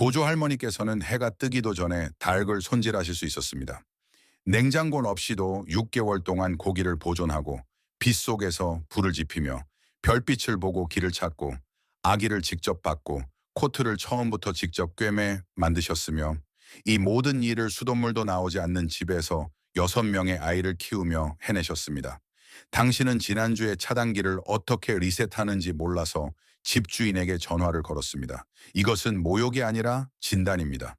고조 할머니께서는 해가 뜨기도 전에 닭을 손질하실 수 있었습니다. 냉장고 없이도 6개월 동안 고기를 보존하고 빗속에서 불을 지피며 별빛을 보고 길을 찾고 아기를 직접 받고 코트를 처음부터 직접 꿰매 만드셨으며 이 모든 일을 수돗물도 나오지 않는 집에서 6명의 아이를 키우며 해내셨습니다. 당신은 지난주에 차단기를 어떻게 리셋하는지 몰라서 집주인에게 전화를 걸었습니다. 이것은 모욕이 아니라 진단입니다.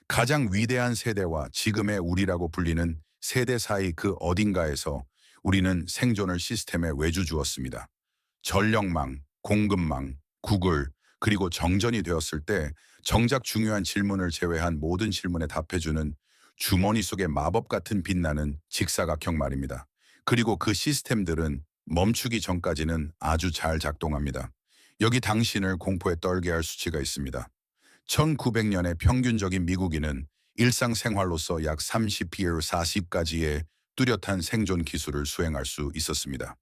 가장 위대한 세대와 지금의 우리라고 불리는 세대 사이 그 어딘가에서 우리는 생존을 시스템에 외주 주었습니다. 전력망, 공급망, 구글, 그리고 정전이 되었을 때 정작 중요한 질문을 제외한 모든 질문에 답해주는 주머니 속의 마법 같은 빛나는 직사각형 말입니다. 그리고 그 시스템들은 멈추기 전까지는 아주 잘 작동합니다. 여기 당신을 공포에 떨게 할 수치가 있습니다. 1900년의 평균적인 미국인은 일상생활로서 약 30피어 40가지의 뚜렷한 생존 기술을 수행할 수 있었습니다.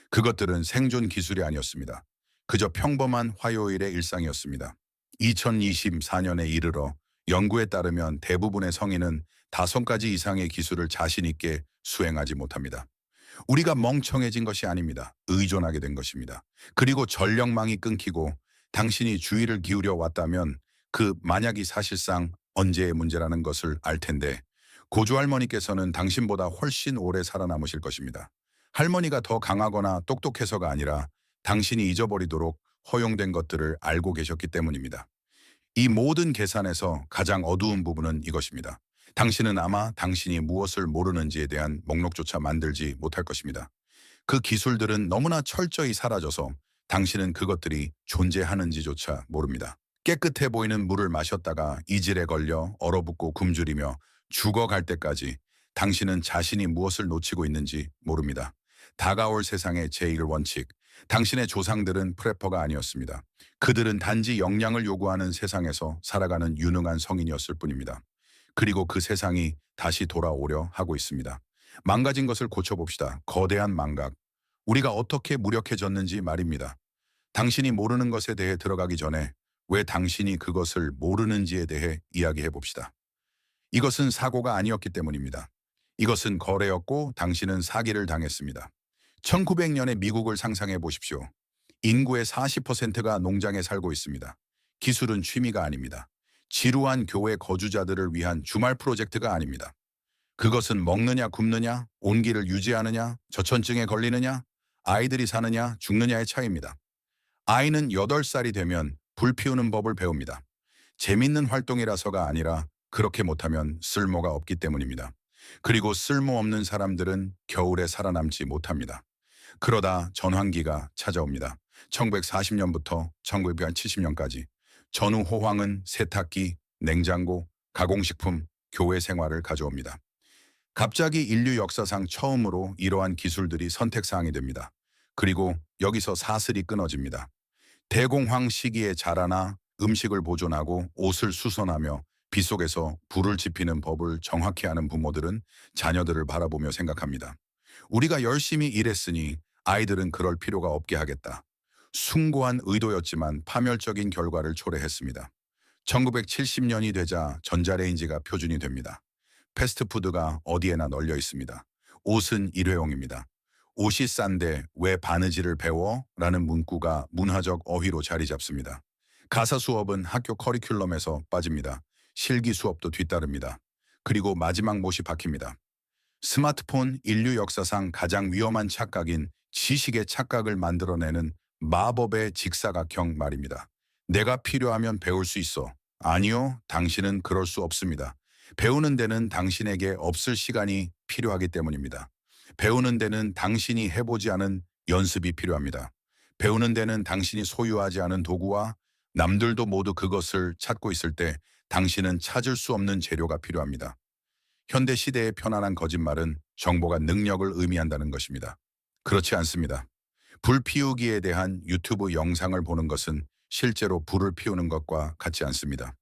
그것들은 생존 기술이 아니었습니다. 그저 평범한 화요일의 일상이었습니다. 2024년에 이르러 연구에 따르면 대부분의 성인은 5가지 이상의 기술을 자신 있게 수행하지 못합니다. 우리가 멍청해진 것이 아닙니다. 의존하게 된 것입니다. 그리고 전력망이 끊기고 당신이 주의를 기울여 왔다면 그 만약이 사실상 언제의 문제라는 것을 알 텐데 고조 할머니께서는 당신보다 훨씬 오래 살아남으실 것입니다. 할머니가 더 강하거나 똑똑해서가 아니라 당신이 잊어버리도록 허용된 것들을 알고 계셨기 때문입니다. 이 모든 계산에서 가장 어두운 부분은 이것입니다. 당신은 아마 당신이 무엇을 모르는지에 대한 목록조차 만들지 못할 것입니다. 그 기술들은 너무나 철저히 사라져서 당신은 그것들이 존재하는지조차 모릅니다. 깨끗해 보이는 물을 마셨다가 이질에 걸려 얼어붙고 굶주리며 죽어갈 때까지 당신은 자신이 무엇을 놓치고 있는지 모릅니다. 다가올 세상의 제1원칙, 당신의 조상들은 프레퍼가 아니었습니다. 그들은 단지 역량을 요구하는 세상에서 살아가는 유능한 성인이었을 뿐입니다. 그리고 그 세상이 다시 돌아오려 하고 있습니다. 망가진 것을 고쳐봅시다. 거대한 망각. 우리가 어떻게 무력해졌는지 말입니다. 당신이 모르는 것에 대해 들어가기 전에 왜 당신이 그것을 모르는지에 대해 이야기해 봅시다. 이것은 사고가 아니었기 때문입니다. 이것은 거래였고 당신은 사기를 당했습니다. 1900년의 미국을 상상해 보십시오. 인구의 40%가 농장에 살고 있습니다. 기술은 취미가 아닙니다. 지루한 교회 거주자들을 위한 주말 프로젝트가 아닙니다. 그것은 먹느냐 굶느냐, 온기를 유지하느냐, 저천증에 걸리느냐, 아이들이 사느냐 죽느냐의 차이입니다. 아이는 8살이 되면 불 피우는 법을 배웁니다. 재밌는 활동이라서가 아니라 그렇게 못하면 쓸모가 없기 때문입니다. 그리고 쓸모없는 사람들은 겨울에 살아남지 못합니다. 그러다 전환기가 찾아옵니다. 1940년부터 1970년까지 전후 호황은 세탁기, 냉장고, 가공식품, 교회 생활을 가져옵니다. 갑자기 인류 역사상 처음으로 이러한 기술들이 선택사항이 됩니다. 그리고 여기서 사슬이 끊어집니다. 대공황 시기에 자라나 음식을 보존하고 옷을 수선하며 빗속에서 불을 지피는 법을 정확히 아는 부모들은 자녀들을 바라보며 생각합니다. 우리가 열심히 일했으니 아이들은 그럴 필요가 없게 하겠다. 숭고한 의도였지만 파멸적인 결과를 초래했습니다. 1970년이 되자 전자레인지가 표준이 됩니다. 패스트푸드가 어디에나 널려 있습니다. 옷은 일회용입니다. 옷이 싼데 왜 바느질을 배워? 라는 문구가 문화적 어휘로 자리 잡습니다. 가사 수업은 학교 커리큘럼에서 빠집니다. 실기 수업도 뒤따릅니다. 그리고 마지막 못이 박힙니다. 스마트폰 인류 역사상 가장 위험한 착각인 지식의 착각을 만들어내는 마법의 직사각형 말입니다. 내가 필요하면 배울 수 있어. 아니요, 당신은 그럴 수 없습니다. 배우는 데는 당신에게 없을 시간이 필요하기 때문입니다. 배우는 데는 당신이 해보지 않은 연습이 필요합니다. 배우는 데는 당신이 소유하지 않은 도구와 남들도 모두 그것을 찾고 있을 때 당신은 찾을 수 없는 재료가 필요합니다. 현대 시대의 편안한 거짓말은 정보가 능력을 의미한다는 것입니다. 그렇지 않습니다. 불 피우기에 대한 유튜브 영상을 보는 것은 실제로 불을 피우는 것과 같지 않습니다.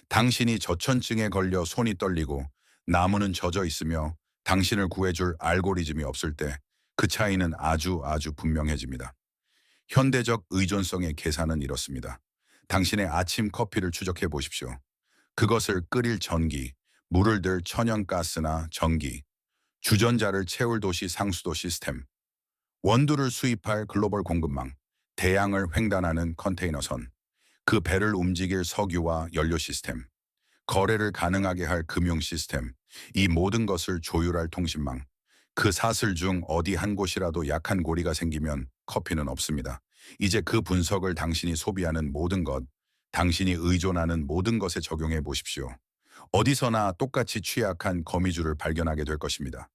당신이 저천증에 걸려 손이 떨리고 나무는 젖어 있으며 당신을 구해줄 알고리즘이 없을 때 그 차이는 아주 분명해집니다. 현대적 의존성의 계산은 이렇습니다. 당신의 아침 커피를 추적해 보십시오. 그것을 끓일 전기, 물을 들 천연가스나 전기, 주전자를 채울 도시 상수도 시스템, 원두를 수입할 글로벌 공급망, 대양을 횡단하는 컨테이너선, 그 배를 움직일 석유와 연료 시스템, 거래를 가능하게 할 금융 시스템, 이 모든 것을 조율할 통신망. 그 사슬 중 어디 한 곳이라도 약한 고리가 생기면 커피는 없습니다. 이제 그 분석을 당신이 소비하는 모든 것, 당신이 의존하는 모든 것에 적용해 보십시오. 어디서나 똑같이 취약한 거미줄을 발견하게 될 것입니다.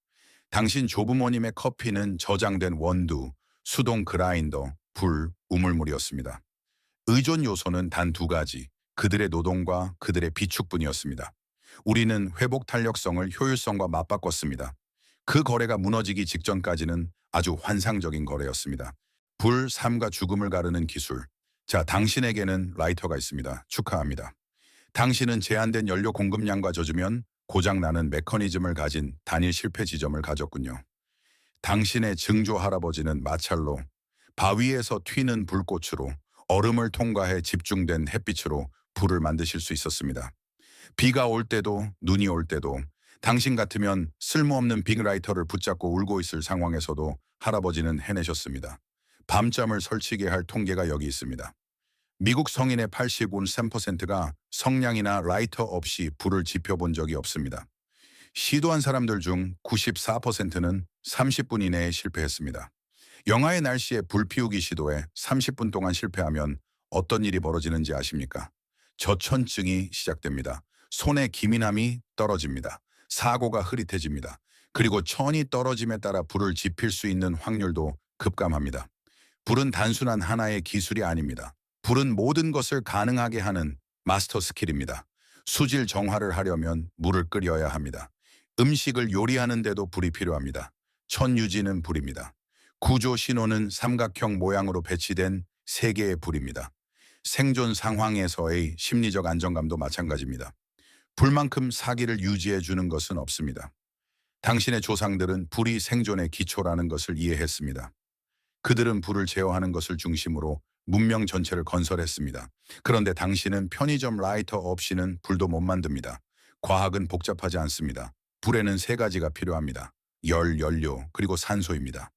당신 조부모님의 커피는 저장된 원두, 수동 그라인더, 불, 우물물이었습니다. 의존 요소는 단 두 가지, 그들의 노동과 그들의 비축분이었습니다. 우리는 회복 탄력성을 효율성과 맞바꿨습니다. 그 거래가 무너지기 직전까지는 아주 환상적인 거래였습니다. 불, 삶과 죽음을 가르는 기술. 자, 당신에게는 라이터가 있습니다. 축하합니다. 당신은 제한된 연료 공급량과 젖으면 고장나는 메커니즘을 가진 단일 실패 지점을 가졌군요. 당신의 증조 할아버지는 마찰로, 바위에서 튀는 불꽃으로, 얼음을 통과해 집중된 햇빛으로 불을 만드실 수 있었습니다. 비가 올 때도 눈이 올 때도 당신 같으면 쓸모없는 빅라이터를 붙잡고 울고 있을 상황에서도 할아버지는 해내셨습니다. 밤잠을 설치게 할 통계가 여기 있습니다. 미국 성인의 85.3%가 성냥이나 라이터 없이 불을 지펴본 적이 없습니다. 시도한 사람들 중 94%는 30분 이내에 실패했습니다. 영하의 날씨에 불 피우기 시도에 30분 동안 실패하면 어떤 일이 벌어지는지 아십니까? 저천증이 시작됩니다. 손의 기민함이 떨어집니다. 사고가 흐릿해집니다. 그리고 천이 떨어짐에 따라 불을 지필 수 있는 확률도 급감합니다. 불은 단순한 하나의 기술이 아닙니다. 불은 모든 것을 가능하게 하는 마스터 스킬입니다. 수질 정화를 하려면 물을 끓여야 합니다. 음식을 요리하는데도 불이 필요합니다. 천유지는 불입니다. 구조 신호는 삼각형 모양으로 배치된 세 개의 불입니다. 생존 상황에서의 심리적 안정감도 마찬가지입니다. 불만큼 사기를 유지해 주는 것은 없습니다. 당신의 조상들은 불이 생존의 기초라는 것을 이해했습니다. 그들은 불을 제어하는 것을 중심으로 문명 전체를 건설했습니다. 그런데 당신은 편의점 라이터 없이는 불도 못 만듭니다. 과학은 복잡하지 않습니다. 불에는 세 가지가 필요합니다. 열, 연료, 그리고 산소입니다.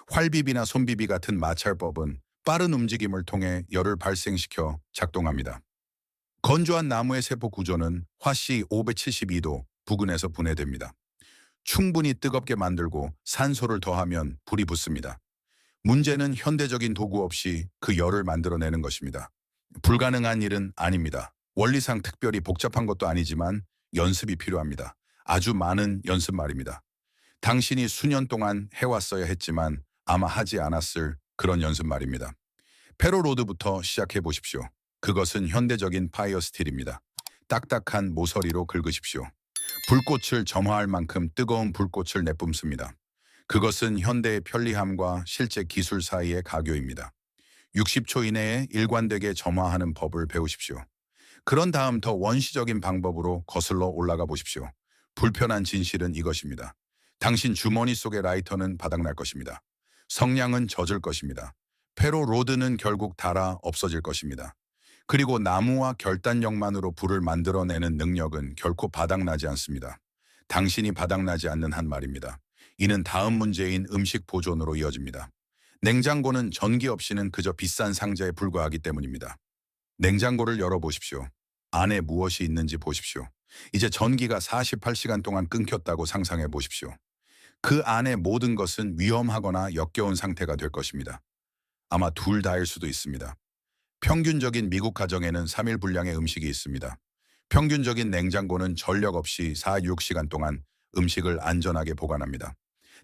활비비나 손비비 같은 마찰법은 빠른 움직임을 통해 열을 발생시켜 작동합니다. 건조한 나무의 세포 구조는 화씨 572도 부근에서 분해됩니다. 충분히 뜨겁게 만들고 산소를 더하면 불이 붙습니다. 문제는 현대적인 도구 없이 그 열을 만들어내는 것입니다. 불가능한 일은 아닙니다. 원리상 특별히 복잡한 것도 아니지만 연습이 필요합니다. 아주 많은 연습 말입니다. 당신이 수년 동안 해왔어야 했지만 아마 하지 않았을 그런 연습 말입니다. 페로로드부터 시작해 보십시오. 그것은 현대적인 파이어 스틸입니다. 딱딱한 모서리로 긁으십시오. 불꽃을 점화할 만큼 뜨거운 불꽃을 내뿜습니다. 그것은 현대의 편리함과 실제 기술 사이의 가교입니다. 60초 이내에 일관되게 점화하는 법을 배우십시오. 그런 다음 더 원시적인 방법으로 거슬러 올라가 보십시오. 불편한 진실은 이것입니다. 당신 주머니 속의 라이터는 바닥날 것입니다. 성냥은 젖을 것입니다. 페로로드는 결국 닳아 없어질 것입니다. 그리고 나무와 결단력만으로 불을 만들어내는 능력은 결코 바닥나지 않습니다. 당신이 바닥나지 않는 한 말입니다. 이는 다음 문제인 음식 보존으로 이어집니다. 냉장고는 전기 없이는 그저 비싼 상자에 불과하기 때문입니다. 냉장고를 열어보십시오. 안에 무엇이 있는지 보십시오. 이제 전기가 48시간 동안 끊겼다고 상상해 보십시오. 그 안의 모든 것은 위험하거나 역겨운 상태가 될 것입니다. 아마 둘 다일 수도 있습니다. 평균적인 미국 가정에는 3일 분량의 음식이 있습니다. 평균적인 냉장고는 전력 없이 4-6시간 동안 음식을 안전하게 보관합니다.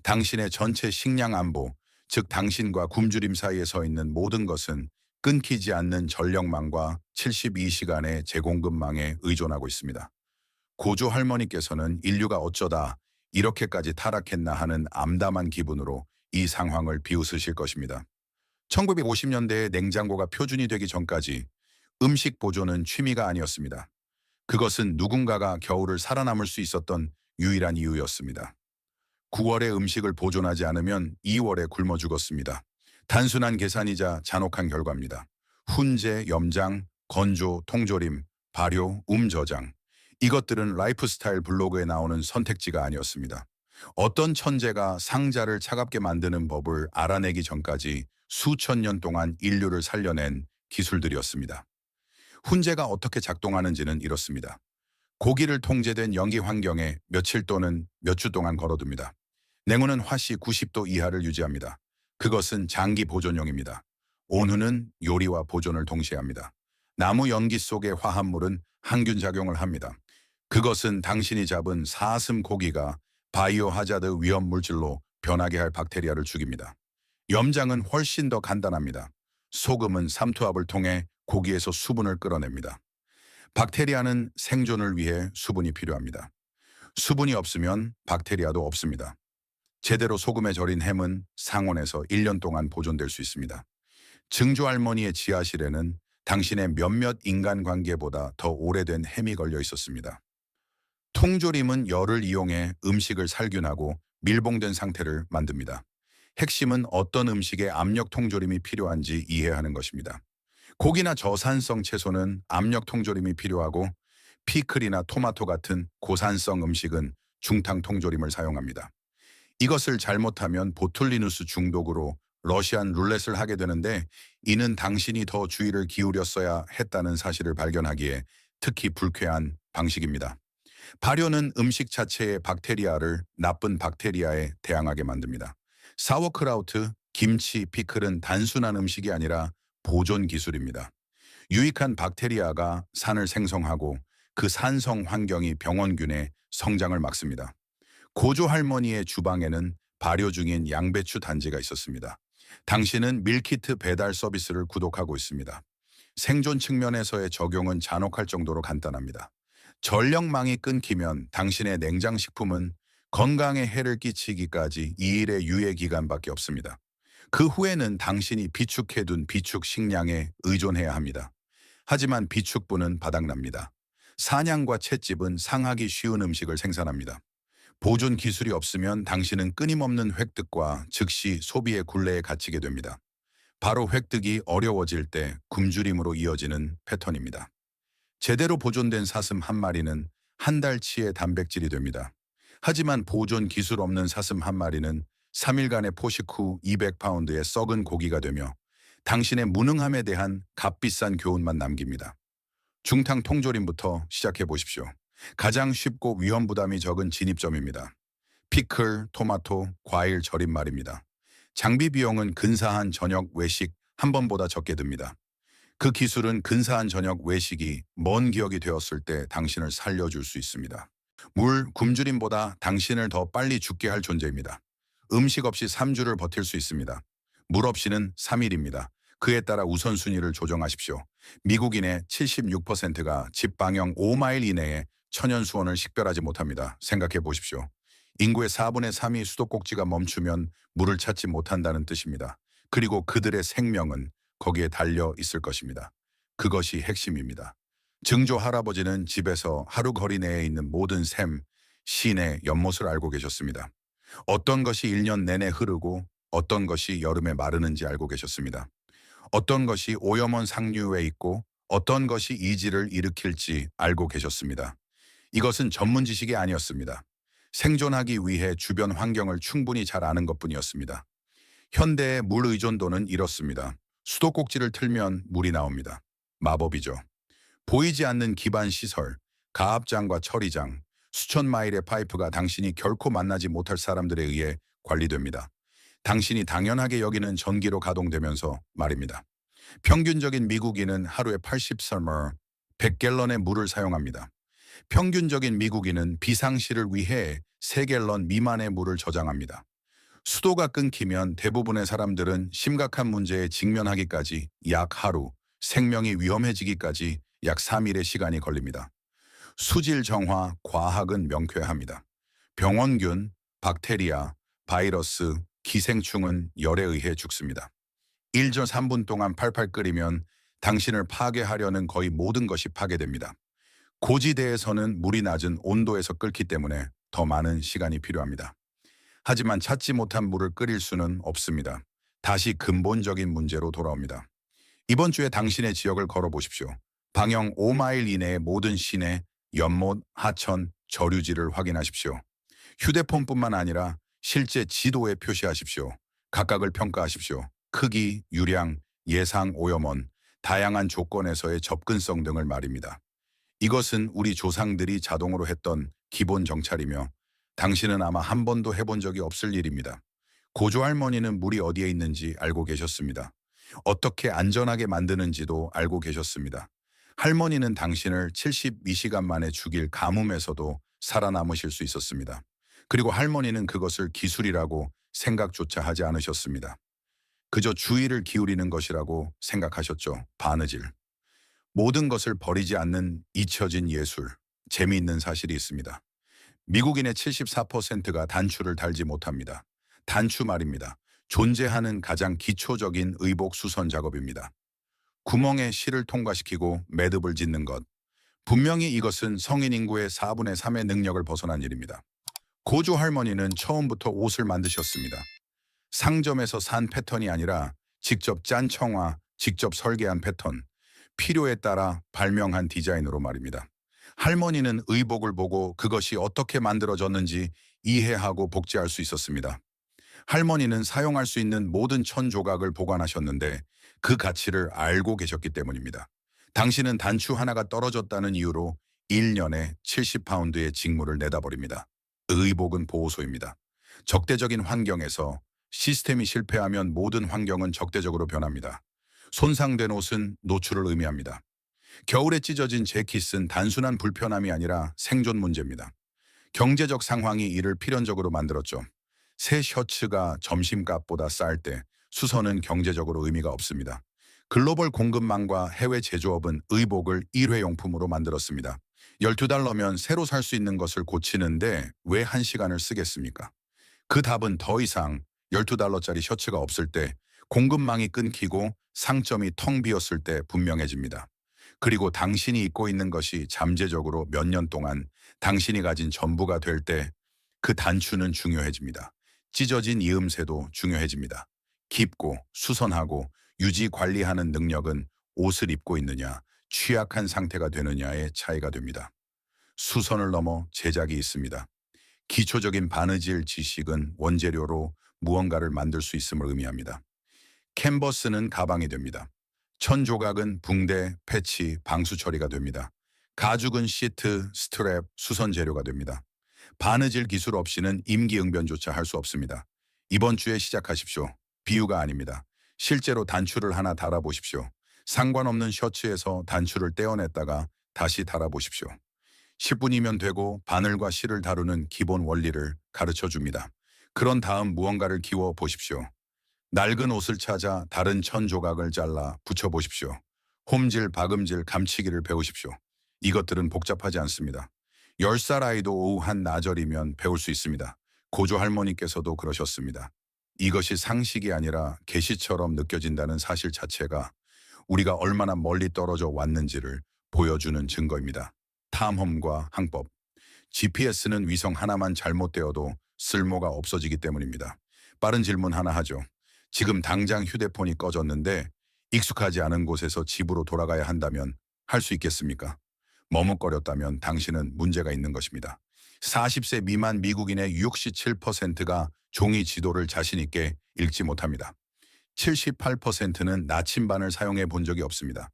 당신의 전체 식량 안보, 즉 당신과 굶주림 사이에 서 있는 모든 것은 끊기지 않는 전력망과 72시간의 제공급망에 의존하고 있습니다. 고조 할머니께서는 인류가 어쩌다 이렇게까지 타락했나 하는 암담한 기분으로 이 상황을 비웃으실 것입니다. 1950년대에 냉장고가 표준이 되기 전까지 음식 보존은 취미가 아니었습니다. 그것은 누군가가 겨울을 살아남을 수 있었던 유일한 이유였습니다. 9월에 음식을 보존하지 않으면 2월에 굶어 죽었습니다. 단순한 계산이자 잔혹한 결과입니다. 훈제, 염장, 건조, 통조림, 발효, 저장. 이것들은 라이프스타일 블로그에 나오는 선택지가 아니었습니다. 어떤 천재가 상자를 차갑게 만드는 법을 알아내기 전까지 수천 년 동안 인류를 살려낸 기술들이었습니다. 훈제가 어떻게 작동하는지는 이렇습니다. 고기를 통제된 연기 환경에 며칠 또는 몇 주 동안 걸어둡니다. 냉온은 화씨 90도 이하를 유지합니다. 그것은 장기 보존용입니다. 온후는 요리와 보존을 동시에 합니다. 나무 연기 속의 화합물은 항균 작용을 합니다. 그것은 당신이 잡은 사슴 고기가 바이오 하자드 위험 물질로 변하게 할 박테리아를 죽입니다. 염장은 훨씬 더 간단합니다. 소금은 삼투압을 통해 고기에서 수분을 끌어냅니다. 박테리아는 생존을 위해 수분이 필요합니다. 수분이 없으면 박테리아도 없습니다. 제대로 소금에 절인 햄은 상온에서 1년 동안 보존될 수 있습니다. 증조할머니의 지하실에는 당신의 몇몇 인간관계보다 더 오래된 햄이 걸려 있었습니다. 통조림은 열을 이용해 음식을 살균하고 밀봉된 상태를 만듭니다. 핵심은 어떤 음식에 압력 통조림이 필요한지 이해하는 것입니다. 고기나 저산성 채소는 압력 통조림이 필요하고 피클이나 토마토 같은 고산성 음식은 중탕 통조림을 사용합니다. 이것을 잘못하면 보툴리누스 중독으로 러시안 룰렛을 하게 되는데 이는 당신이 더 주의를 기울였어야 했다는 사실을 발견하기에 특히 불쾌한 방식입니다. 발효는 음식 자체의 박테리아를 나쁜 박테리아에 대항하게 만듭니다. 사워크라우트, 김치, 피클은 단순한 음식이 아니라 보존 기술입니다. 유익한 박테리아가 산을 생성하고 그 산성 환경이 병원균의 성장을 막습니다. 고조 할머니의 주방에는 발효 중인 양배추 단지가 있었습니다. 당신은 밀키트 배달 서비스를 구독하고 있습니다. 생존 측면에서의 적용은 잔혹할 정도로 간단합니다. 전력망이 끊기면 당신의 냉장식품은 건강에 해를 끼치기까지 2일의 유예 기간밖에 없습니다. 그 후에는 당신이 비축해둔 비축 식량에 의존해야 합니다. 하지만 비축부는 바닥납니다. 사냥과 횟집은 상하기 쉬운 음식을 생산합니다. 보존 기술이 없으면 당신은 끊임없는 획득과 즉시 소비의 굴레에 갇히게 됩니다. 바로 획득이 어려워질 때 굶주림으로 이어지는 패턴입니다. 제대로 보존된 사슴 한 마리는 한 달치의 단백질이 됩니다. 하지만 보존 기술 없는 사슴 한 마리는 3일간의 포식 후 200파운드의 썩은 고기가 되며 당신의 무능함에 대한 값비싼 교훈만 남깁니다. 중탕 통조림부터 시작해 보십시오. 가장 쉽고 위험 부담이 적은 진입점입니다. 피클, 토마토, 과일 절임 말입니다. 장비 비용은 근사한 저녁 외식 한 번보다 적게 듭니다. 그 기술은 근사한 저녁 외식이 먼 기억이 되었을 때 당신을 살려줄 수 있습니다. 물, 굶주림보다 당신을 더 빨리 죽게 할 존재입니다. 음식 없이 3주를 버틸 수 있습니다. 물 없이는 3일입니다. 그에 따라 우선순위를 조정하십시오. 미국인의 76%가 집 방형 5마일 이내에 천연 수원을 식별하지 못합니다. 생각해 보십시오. 인구의 4분의 3이 수도꼭지가 멈추면 물을 찾지 못한다는 뜻입니다. 그리고 그들의 생명은 거기에 달려 있을 것입니다. 그것이 핵심입니다. 증조 할아버지는 집에서 하루 거리 내에 있는 모든 샘, 신의 연못을 알고 계셨습니다. 어떤 것이 1년 내내 흐르고 어떤 것이 여름에 마르는지 알고 계셨습니다. 어떤 것이 오염원 상류에 있고 어떤 것이 이지를 일으킬지 알고 계셨습니다. 이것은 전문 지식이 아니었습니다. 생존하기 위해 주변 환경을 충분히 잘 아는 것뿐이었습니다. 현대의 물 의존도는 이렇습니다. 수도꼭지를 틀면 물이 나옵니다. 마법이죠. 보이지 않는 기반 시설, 가압장과 처리장, 수천 마일의 파이프가 당신이 결코 만나지 못할 사람들에 의해 관리됩니다. 당신이 당연하게 여기는 전기로 가동되면서 말입니다. 평균적인 미국인은 하루에 80설머, 100갤런의 물을 사용합니다. 평균적인 미국인은 비상시를 위해 3갤런 미만의 물을 저장합니다. 수도가 끊기면 대부분의 사람들은 심각한 문제에 직면하기까지 약 하루, 생명이 위험해지기까지 약 3일의 시간이 걸립니다. 수질 정화, 과학은 명쾌합니다. 병원균, 박테리아, 바이러스, 기생충은 열에 의해 죽습니다. 1저 3분 동안 팔팔 끓이면 당신을 파괴하려는 거의 모든 것이 파괴됩니다. 고지대에서는 물이 낮은 온도에서 끓기 때문에 더 많은 시간이 필요합니다. 하지만 찾지 못한 물을 끓일 수는 없습니다. 다시 근본적인 문제로 돌아옵니다. 이번 주에 당신의 지역을 걸어보십시오. 방형 5마일 이내의 모든 시내 연못, 하천, 저류지를 확인하십시오. 휴대폰뿐만 아니라 실제 지도에 표시하십시오. 각각을 평가하십시오. 크기, 유량, 예상 오염원, 다양한 조건에서의 접근성 등을 말입니다. 이것은 우리 조상들이 자동으로 했던 기본 정찰이며 당신은 아마 한 번도 해본 적이 없을 일입니다. 고조 할머니는 물이 어디에 있는지 알고 계셨습니다. 어떻게 안전하게 만드는지도 알고 계셨습니다. 할머니는 당신을 72시간 만에 죽일 가뭄에서도 살아남으실 수 있었습니다. 그리고 할머니는 그것을 기술이라고 생각조차 하지 않으셨습니다. 그저 주의를 기울이는 것이라고 생각하셨죠. 바느질. 모든 것을 버리지 않는 잊혀진 예술. 재미있는 사실이 있습니다. 미국인의 74%가 단추를 달지 못합니다. 단추 말입니다. 존재하는 가장 기초적인 의복 수선 작업입니다. 구멍에 실을 통과시키고 매듭을 짓는 것. 분명히 이것은 성인 인구의 4분의 3의 능력을 벗어난 일입니다. 고조 할머니는 처음부터 옷을 만드셨습니다. 상점에서 산 패턴이 아니라 직접 짠 청화, 직접 설계한 패턴, 필요에 따라 발명한 디자인으로 말입니다. 할머니는 의복을 보고 그것이 어떻게 만들어졌는지 이해하고 복제할 수 있었습니다. 할머니는 사용할 수 있는 모든 천 조각을 보관하셨는데 그 가치를 알고 계셨기 때문입니다. 당신은 단추 하나가 떨어졌다는 이유로 1년에 70파운드의 직무를 내다버립니다. 의복은 보호소입니다. 적대적인 환경에서 시스템이 실패하면 모든 환경은 적대적으로 변합니다. 손상된 옷은 노출을 의미합니다. 겨울에 찢어진 재킷은 단순한 불편함이 아니라 생존 문제입니다. 경제적 상황이 이를 필연적으로 만들었죠. 새 셔츠가 점심값보다 쌀 때 수선은 경제적으로 의미가 없습니다. 글로벌 공급망과 해외 제조업은 의복을 일회용품으로 만들었습니다. $12면 새로 살 수 있는 것을 고치는데 왜 1시간을 쓰겠습니까? 그 답은 더 이상 $12짜리 셔츠가 없을 때, 공급망이 끊기고 상점이 텅 비었을 때 분명해집니다. 그리고 당신이 입고 있는 것이 잠재적으로 몇 년 동안 당신이 가진 전부가 될 때 그 단추는 중요해집니다. 찢어진 이음새도 중요해집니다. 깊고 수선하고 유지 관리하는 능력은 옷을 입고 있느냐, 취약한 상태가 되느냐의 차이가 됩니다. 수선을 넘어 제작이 있습니다. 기초적인 바느질 지식은 원재료로 무언가를 만들 수 있음을 의미합니다. 캔버스는 가방이 됩니다. 천 조각은 붕대, 패치, 방수 처리가 됩니다. 가죽은 시트, 스트랩, 수선 재료가 됩니다. 바느질 기술 없이는 임기응변조차 할 수 없습니다. 이번 주에 시작하십시오. 비유가 아닙니다. 실제로 단추를 하나 달아보십시오. 상관없는 셔츠에서 단추를 떼어냈다가 다시 달아보십시오. 10분이면 되고 바늘과 실을 다루는 기본 원리를 가르쳐 줍니다. 그런 다음 무언가를 기워 보십시오. 낡은 옷을 찾아 다른 천 조각을 잘라 붙여보십시오. 홈질, 박음질, 감치기를 배우십시오. 이것들은 복잡하지 않습니다. 10살 아이도 오후 한 나절이면 배울 수 있습니다. 고조 할머니께서도 그러셨습니다. 이것이 상식이 아니라 계시처럼 느껴진다는 사실 자체가 우리가 얼마나 멀리 떨어져 왔는지를 보여주는 증거입니다. 탐험과 항법. GPS는 위성 하나만 잘못되어도 쓸모가 없어지기 때문입니다. 빠른 질문 하나 하죠. 지금 당장 휴대폰이 꺼졌는데 익숙하지 않은 곳에서 집으로 돌아가야 한다면 할 수 있겠습니까? 머뭇거렸다면 당신은 문제가 있는 것입니다. 40세 미만 미국인의 67%가 종이 지도를 자신 있게 읽지 못합니다. 78%는 나침반을 사용해 본 적이 없습니다.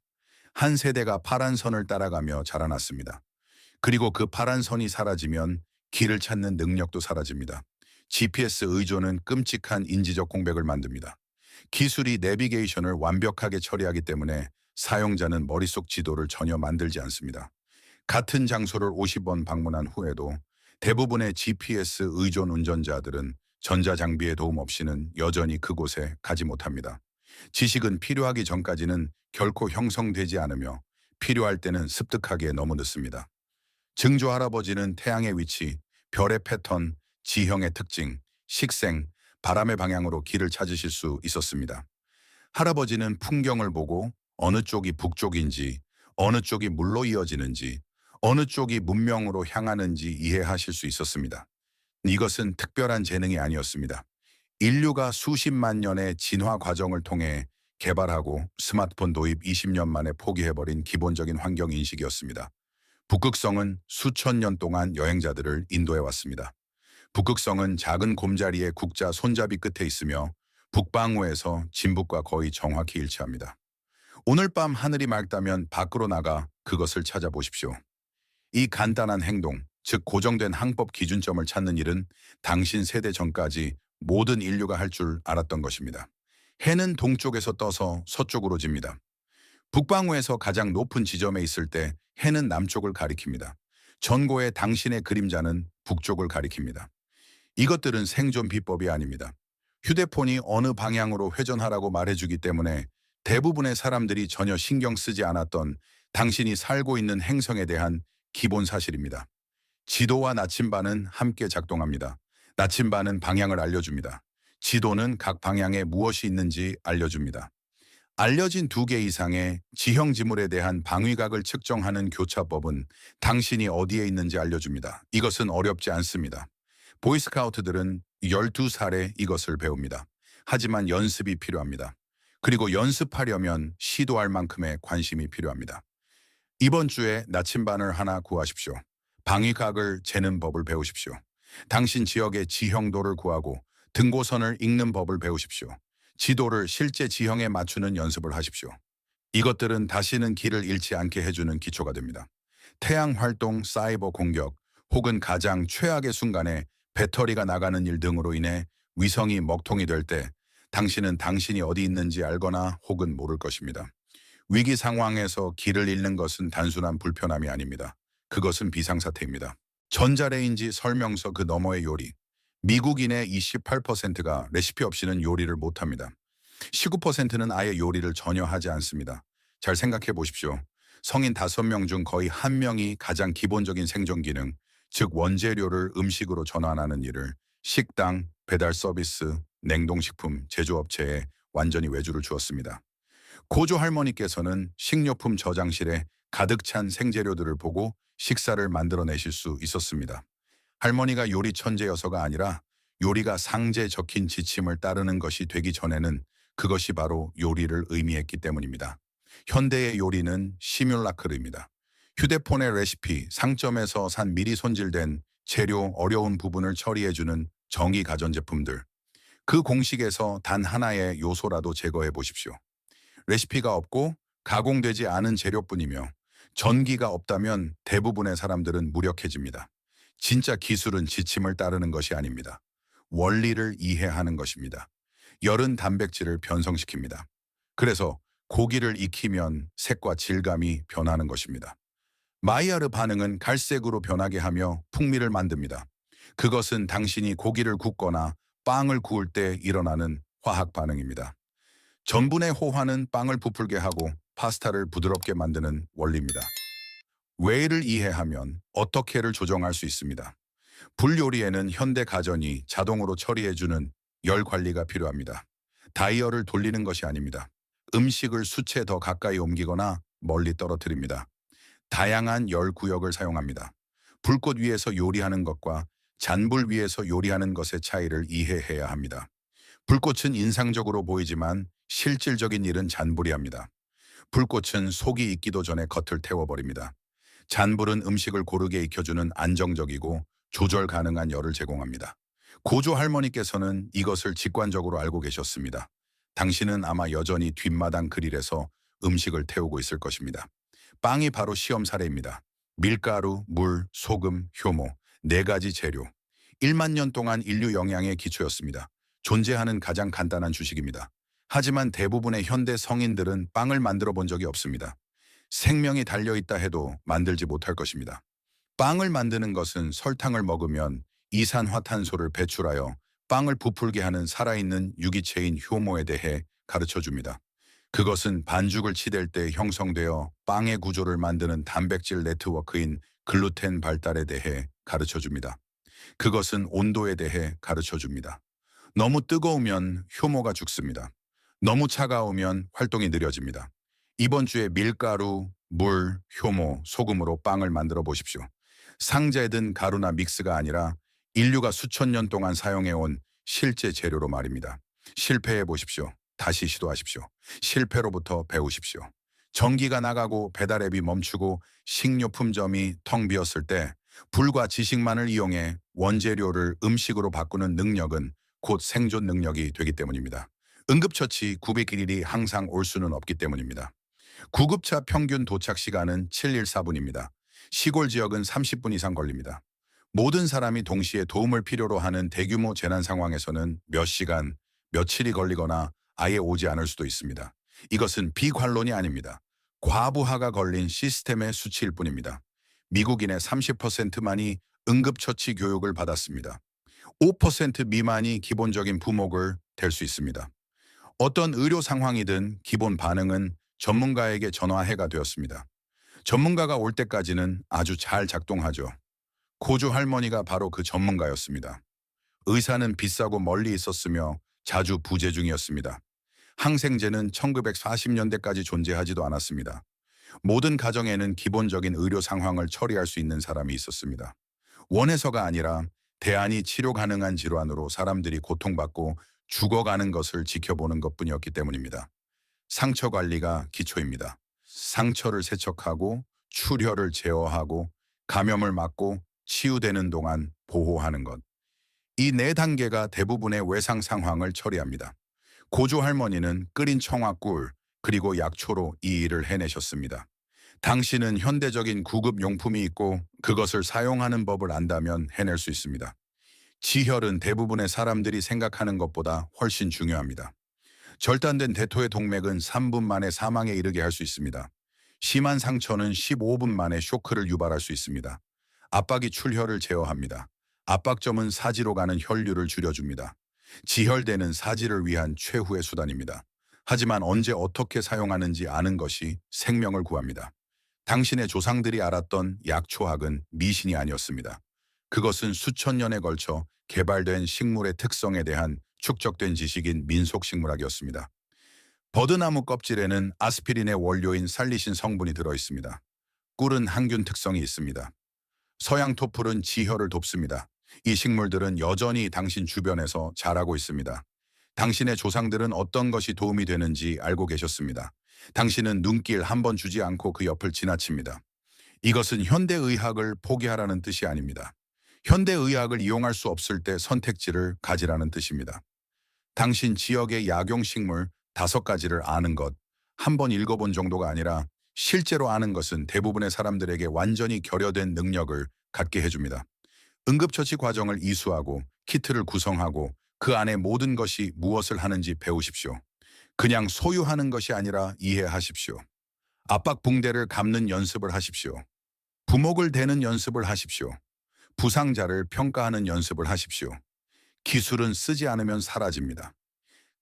한 세대가 파란 선을 따라가며 자라났습니다. 그리고 그 파란 선이 사라지면 길을 찾는 능력도 사라집니다. GPS 의존은 끔찍한 인지적 공백을 만듭니다. 기술이 내비게이션을 완벽하게 처리하기 때문에 사용자는 머릿속 지도를 전혀 만들지 않습니다. 같은 장소를 50번 방문한 후에도 대부분의 GPS 의존 운전자들은 전자장비의 도움 없이는 여전히 그곳에 가지 못합니다. 지식은 필요하기 전까지는 결코 형성되지 않으며 필요할 때는 습득하기에 너무 늦습니다. 증조 할아버지는 태양의 위치, 별의 패턴, 지형의 특징, 식생, 바람의 방향으로 길을 찾으실 수 있었습니다. 할아버지는 풍경을 보고 어느 쪽이 북쪽인지, 어느 쪽이 물로 이어지는지, 어느 쪽이 문명으로 향하는지 이해하실 수 있었습니다. 이것은 특별한 재능이 아니었습니다. 인류가 수십만 년의 진화 과정을 통해 개발하고 스마트폰 도입 20년 만에 포기해버린 기본적인 환경 인식이었습니다. 북극성은 수천 년 동안 여행자들을 인도해 왔습니다. 북극성은 작은 곰자리의 국자 손잡이 끝에 있으며 북방구에서 진북과 거의 정확히 일치합니다. 오늘 밤 하늘이 맑다면 밖으로 나가 그것을 찾아보십시오. 이 간단한 행동, 즉 고정된 항법 기준점을 찾는 일은 당신 세대 전까지 모든 인류가 할 줄 알았던 것입니다. 해는 동쪽에서 떠서 서쪽으로 집니다. 북방구에서 가장 높은 지점에 있을 때 해는 남쪽을 가리킵니다. 전고의 당신의 그림자는 북쪽을 가리킵니다. 이것들은 생존 비법이 아닙니다. 휴대폰이 어느 방향으로 회전하라고 말해주기 때문에 대부분의 사람들이 전혀 신경 쓰지 않았던 당신이 살고 있는 행성에 대한 기본 사실입니다. 지도와 나침반은 함께 작동합니다. 나침반은 방향을 알려줍니다. 지도는 각 방향에 무엇이 있는지 알려줍니다. 알려진 2개 이상의 지형 지물에 대한 방위각을 측정하는 교차법은 당신이 어디에 있는지 알려줍니다. 이것은 어렵지 않습니다. 보이스카우트들은 12살에 이것을 배웁니다. 하지만 연습이 필요합니다. 그리고 연습하려면 시도할 만큼의 관심이 필요합니다. 이번 주에 나침반을 하나 구하십시오. 방위각을 재는 법을 배우십시오. 당신 지역의 지형도를 구하고 등고선을 읽는 법을 배우십시오. 지도를 실제 지형에 맞추는 연습을 하십시오. 이것들은 다시는 길을 잃지 않게 해주는 기초가 됩니다. 태양 활동, 사이버 공격, 혹은 가장 최악의 순간에 배터리가 나가는 일 등으로 인해 위성이 먹통이 될 때 당신은 당신이 어디 있는지 알거나 혹은 모를 것입니다. 위기 상황에서 길을 잃는 것은 단순한 불편함이 아닙니다. 그것은 비상사태입니다. 전자레인지 설명서 그 너머의 요리. 미국인의 28%가 레시피 없이는 요리를 못합니다. 19%는 아예 요리를 전혀 하지 않습니다. 잘 생각해 보십시오. 성인 5명 중 거의 1명이 가장 기본적인 생존 기능, 즉 원재료를 음식으로 전환하는 일을 식당, 배달 서비스, 냉동식품, 제조업체에 완전히 외주를 주었습니다. 고조 할머니께서는 식료품 저장실에 가득 찬 생재료들을 보고 식사를 만들어내실 수 있었습니다. 할머니가 요리 천재여서가 아니라 요리가 상자에 적힌 지침을 따르는 것이 되기 전에는 그것이 바로 요리를 의미했기 때문입니다. 현대의 요리는 시뮬라크르입니다. 휴대폰의 레시피, 상점에서 산 미리 손질된 재료, 어려운 부분을 처리해주는 정의 가전제품들. 그 공식에서 단 하나의 요소라도 제거해 보십시오. 레시피가 없고 가공되지 않은 재료뿐이며 전기가 없다면 대부분의 사람들은 무력해집니다. 진짜 기술은 지침을 따르는 것이 아닙니다. 원리를 이해하는 것입니다. 열은 단백질을 변성시킵니다. 그래서 고기를 익히면 색과 질감이 변하는 것입니다. 마이야르 반응은 갈색으로 변하게 하며 풍미를 만듭니다. 그것은 당신이 고기를 굽거나 빵을 구울 때 일어나는 화학 반응입니다. 전분의 호화는 빵을 부풀게 하고 파스타를 부드럽게 만드는 원리입니다. 왜를 이해하면 어떻게를 조정할 수 있습니다. 불요리에는 현대 가전이 자동으로 처리해주는 열 관리가 필요합니다. 다이얼을 돌리는 것이 아닙니다. 음식을 수채 더 가까이 옮기거나 멀리 떨어뜨립니다. 다양한 열 구역을 사용합니다. 불꽃 위에서 요리하는 것과 잔불 위에서 요리하는 것의 차이를 이해해야 합니다. 불꽃은 인상적으로 보이지만 실질적인 일은 잔불이 합니다. 불꽃은 속이 익기도 전에 겉을 태워버립니다. 잔불은 음식을 고르게 익혀주는 안정적이고 조절 가능한 열을 제공합니다. 고조 할머니께서는 이것을 직관적으로 알고 계셨습니다. 당신은 아마 여전히 뒷마당 그릴에서 음식을 태우고 있을 것입니다. 빵이 바로 시험 사례입니다. 밀가루, 물, 소금, 효모, 4가지 재료. 1만 년 동안 인류 영양의 기초였습니다. 존재하는 가장 간단한 주식입니다. 하지만 대부분의 현대 성인들은 빵을 만들어 본 적이 없습니다. 생명이 달려있다 해도 만들지 못할 것입니다. 빵을 만드는 것은 설탕을 먹으면 이산화탄소를 배출하여 빵을 부풀게 하는 살아있는 유기체인 효모에 대해 가르쳐줍니다. 그것은 반죽을 치댈 때 형성되어 빵의 구조를 만드는 단백질 네트워크인 글루텐 발달에 대해 가르쳐줍니다. 그것은 온도에 대해 가르쳐줍니다. 너무 뜨거우면 효모가 죽습니다. 너무 차가우면 활동이 느려집니다. 이번 주에 밀가루, 물, 효모, 소금으로 빵을 만들어 보십시오. 상자에 든 가루나 믹스가 아니라 인류가 수천 년 동안 사용해온 실제 재료로 말입니다. 실패해 보십시오. 다시 시도하십시오. 실패로부터 배우십시오. 전기가 나가고 배달앱이 멈추고 식료품점이 텅 비었을 때 불과 지식만을 이용해 원재료를 음식으로 바꾸는 능력은 곧 생존 능력이 되기 때문입니다. 응급처치 900일이 항상 올 수는 없기 때문입니다. 구급차 평균 도착 시간은 714분입니다. 시골 지역은 30분 이상 걸립니다. 모든 사람이 동시에 도움을 필요로 하는 대규모 재난 상황에서는 몇 시간, 며칠이 걸리거나 아예 오지 않을 수도 있습니다. 이것은 비관론이 아닙니다. 과부하가 걸린 시스템의 수치일 뿐입니다. 미국인의 30%만이 응급처치 교육을 받았습니다. 5% 미만이 기본적인 부목을 될 수 있습니다. 어떤 의료 상황이든 기본 반응은 전문가에게 전화해가 되었습니다. 전문가가 올 때까지는 아주 잘 작동하죠. 고조 할머니가 바로 그 전문가였습니다. 의사는 비싸고 멀리 있었으며 자주 부재 중이었습니다. 항생제는 1940년대까지 존재하지도 않았습니다. 모든 가정에는 기본적인 의료 상황을 처리할 수 있는 사람이 있었습니다. 원해서가 아니라 대안이 치료 가능한 질환으로 사람들이 고통받고 죽어가는 것을 지켜보는 것뿐이었기 때문입니다. 상처 관리가 기초입니다. 상처를 세척하고 출혈을 제어하고 감염을 막고 치유되는 동안 보호하는 것. 이 네 단계가 대부분의 외상 상황을 처리합니다. 고조 할머니는 끓인 청아꿀 그리고 약초로 이 일을 해내셨습니다. 당신은 현대적인 구급 용품이 있고 그것을 사용하는 법을 안다면 해낼 수 있습니다. 지혈은 대부분의 사람들이 생각하는 것보다 훨씬 중요합니다. 절단된 대토의 동맥은 3분 만에 사망에 이르게 할 수 있습니다. 심한 상처는 15분 만에 쇼크를 유발할 수 있습니다. 압박이 출혈을 제어합니다. 압박점은 사지로 가는 혈류를 줄여줍니다. 지혈대는 사지를 위한 최후의 수단입니다. 하지만 언제 어떻게 사용하는지 아는 것이 생명을 구합니다. 당신의 조상들이 알았던 약초학은 미신이 아니었습니다. 그것은 수천 년에 걸쳐 개발된 식물의 특성에 대한 축적된 지식인 민속식물학이었습니다. 버드나무 껍질에는 아스피린의 원료인 살리신 성분이 들어있습니다. 꿀은 항균 특성이 있습니다. 서양 토플은 지혈을 돕습니다. 이 식물들은 여전히 당신 주변에서 자라고 있습니다. 당신의 조상들은 어떤 것이 도움이 되는지 알고 계셨습니다. 당신은 눈길 한 번 주지 않고 그 옆을 지나칩니다. 이것은 현대의학을 포기하라는 뜻이 아닙니다. 현대의학을 이용할 수 없을 때 선택지를 가지라는 뜻입니다. 당신 지역의 약용식물 5가지를 아는 것, 한 번 읽어본 정도가 아니라 실제로 아는 것은 대부분의 사람들에게 완전히 결여된 능력을 갖게 해줍니다. 응급처치 과정을 이수하고 키트를 구성하고 그 안에 모든 것이 무엇을 하는지 배우십시오. 그냥 소유하는 것이 아니라 이해하십시오. 압박 붕대를 감는 연습을 하십시오. 부목을 대는 연습을 하십시오. 부상자를 평가하는 연습을 하십시오. 기술은 쓰지 않으면 사라집니다.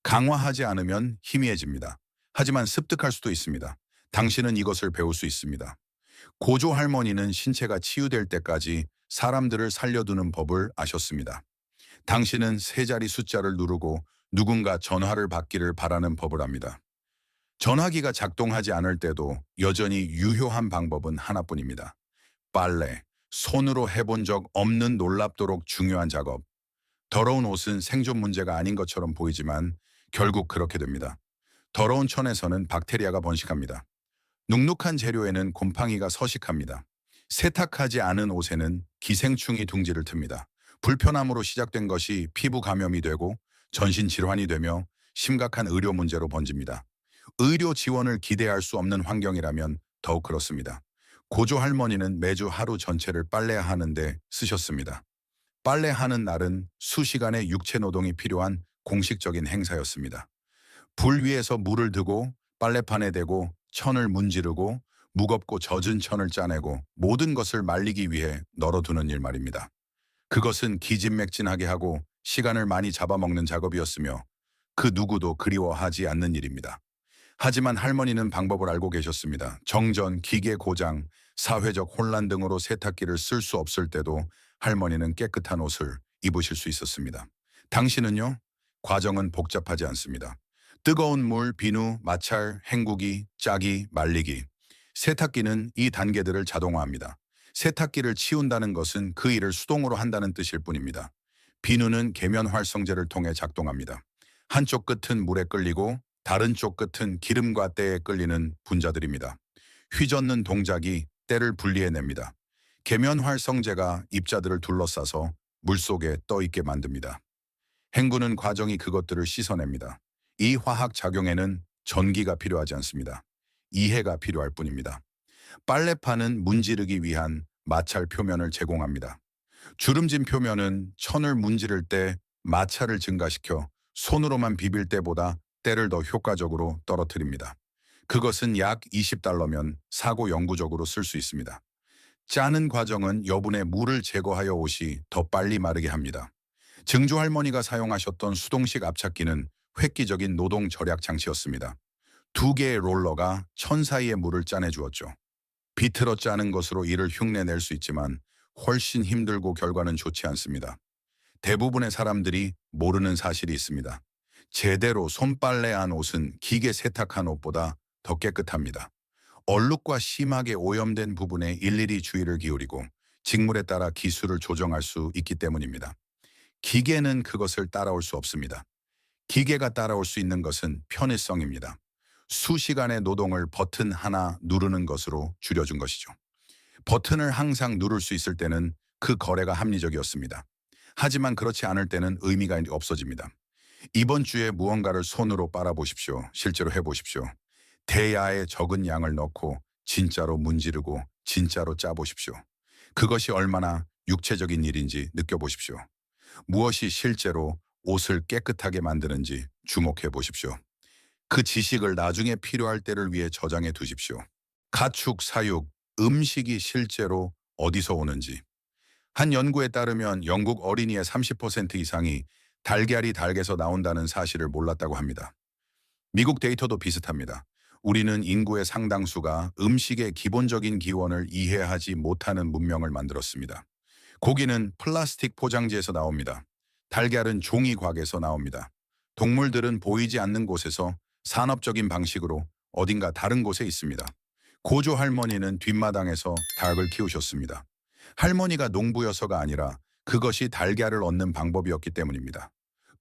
강화하지 않으면 희미해집니다. 하지만 습득할 수도 있습니다. 당신은 이것을 배울 수 있습니다. 고조 할머니는 신체가 치유될 때까지 사람들을 살려두는 법을 아셨습니다. 당신은 세 자리 숫자를 누르고 누군가 전화를 받기를 바라는 법을 압니다. 전화기가 작동하지 않을 때도 여전히 유효한 방법은 하나뿐입니다. 빨래, 손으로 해본 적 없는 놀랍도록 중요한 작업. 더러운 옷은 생존 문제가 아닌 것처럼 보이지만 결국 그렇게 됩니다. 더러운 천에서는 박테리아가 번식합니다. 눅눅한 재료에는 곰팡이가 서식합니다. 세탁하지 않은 옷에는 기생충이 둥지를 틉니다. 불편함으로 시작된 것이 피부 감염이 되고 전신 질환이 되며 심각한 의료 문제로 번집니다. 의료 지원을 기대할 수 없는 환경이라면 더욱 그렇습니다. 고조 할머니는 매주 하루 전체를 빨래하는데 쓰셨습니다. 빨래하는 날은 수시간의 육체 노동이 필요한 공식적인 행사였습니다. 불 위에서 물을 두고 빨래판에 대고 천을 문지르고 무겁고 젖은 천을 짜내고 모든 것을 말리기 위해 널어두는 일 말입니다. 그것은 기진맥진하게 하고 시간을 많이 잡아먹는 작업이었으며 그 누구도 그리워하지 않는 일입니다. 하지만 할머니는 방법을 알고 계셨습니다. 정전, 기계 고장, 사회적 혼란 등으로 세탁기를 쓸 수 없을 때도 할머니는 깨끗한 옷을 입으실 수 있었습니다. 당신은요? 과정은 복잡하지 않습니다. 뜨거운 물, 비누, 마찰, 헹구기, 짜기, 말리기. 세탁기는 이 단계들을 자동화합니다. 세탁기를 치운다는 것은 그 일을 수동으로 한다는 뜻일 뿐입니다. 비누는 계면 활성제를 통해 작동합니다. 한쪽 끝은 물에 끌리고 다른 쪽 끝은 기름과 때에 끌리는 분자들입니다. 휘젓는 동작이 때를 분리해냅니다. 계면활성제가 입자들을 둘러싸서 물속에 떠있게 만듭니다. 헹구는 과정이 그것들을 씻어냅니다. 이 화학 작용에는 전기가 필요하지 않습니다. 이해가 필요할 뿐입니다. 빨래판은 문지르기 위한 마찰 표면을 제공합니다. 주름진 표면은 천을 문지를 때 마찰을 증가시켜 손으로만 비빌 때보다 때를 더 효과적으로 떨어뜨립니다. 그것은 약 20달러면 사고 영구적으로 쓸 수 있습니다. 짜는 과정은 여분의 물을 제거하여 옷이 더 빨리 마르게 합니다. 증조 할머니가 사용하셨던 수동식 압착기는 획기적인 노동 절약 장치였습니다. 두 개의 롤러가 천 사이의 물을 짜내 주었죠. 비틀어 짜는 것으로 이를 흉내낼 수 있지만 훨씬 힘들고 결과는 좋지 않습니다. 대부분의 사람들이 모르는 사실이 있습니다. 제대로 손빨래한 옷은 기계 세탁한 옷보다 더 깨끗합니다. 얼룩과 심하게 오염된 부분에 일일이 주의를 기울이고 직물에 따라 기술을 조정할 수 있기 때문입니다. 기계는 그것을 따라올 수 없습니다. 기계가 따라올 수 있는 것은 편의성입니다. 수시간의 노동을 버튼 하나 누르는 것으로 줄여준 것이죠. 버튼을 항상 누를 수 있을 때는 그 거래가 합리적이었습니다. 하지만 그렇지 않을 때는 의미가 없어집니다. 이번 주에 무언가를 손으로 빨아보십시오. 실제로 해보십시오. 대야에 적은 양을 넣고 진짜로 문지르고 진짜로 짜보십시오. 그것이 얼마나 육체적인 일인지 느껴보십시오. 무엇이 실제로 옷을 깨끗하게 만드는지 주목해 보십시오. 그 지식을 나중에 필요할 때를 위해 저장해 두십시오. 가축, 사육, 음식이 실제로 어디서 오는지. 한 연구에 따르면 영국 어린이의 30% 이상이 달걀이 닭에서 나온다는 사실을 몰랐다고 합니다. 미국 데이터도 비슷합니다. 우리는 인구의 상당수가 음식의 기본적인 기원을 이해하지 못하는 문명을 만들었습니다. 고기는 플라스틱 포장지에서 나옵니다. 달걀은 종이곽에서 나옵니다. 동물들은 보이지 않는 곳에서 산업적인 방식으로 어딘가 다른 곳에 있습니다. 고조 할머니는 뒷마당에서 닭을 키우셨습니다. 할머니가 농부여서가 아니라 그것이 달걀을 얻는 방법이었기 때문입니다.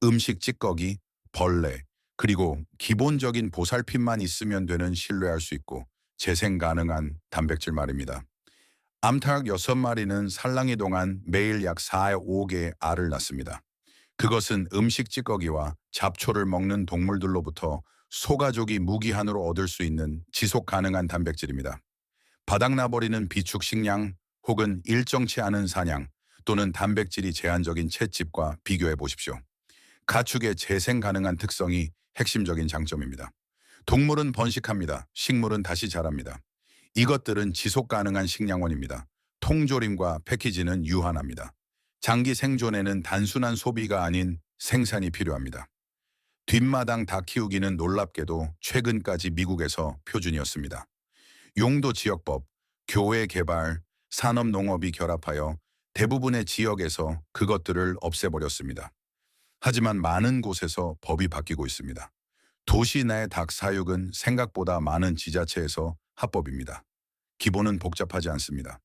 음식 찌꺼기, 벌레, 그리고 기본적인 보살핌만 있으면 되는 신뢰할 수 있고 재생 가능한 단백질 말입니다. 암탉 6마리는 산란기 동안 매일 약 4~5개의 알을 낳습니다. 그것은 음식 찌꺼기와 잡초를 먹는 동물들로부터 소가족이 무기한으로 얻을 수 있는 지속 가능한 단백질입니다. 바닥나버리는 비축 식량 혹은 일정치 않은 사냥 또는 단백질이 제한적인 찻집과 비교해 보십시오. 가축의 재생 가능한 특성이 핵심적인 장점입니다. 동물은 번식합니다. 식물은 다시 자랍니다. 이것들은 지속 가능한 식량원입니다. 통조림과 패키지는 유한합니다. 장기 생존에는 단순한 소비가 아닌 생산이 필요합니다. 뒷마당 닭 키우기는 놀랍게도 최근까지 미국에서 표준이었습니다. 용도 지역법, 교외 개발, 산업농업이 결합하여 대부분의 지역에서 그것들을 없애버렸습니다. 하지만 많은 곳에서 법이 바뀌고 있습니다. 도시 내 닭 사육은 생각보다 많은 지자체에서 합법입니다. 기본은 복잡하지 않습니다.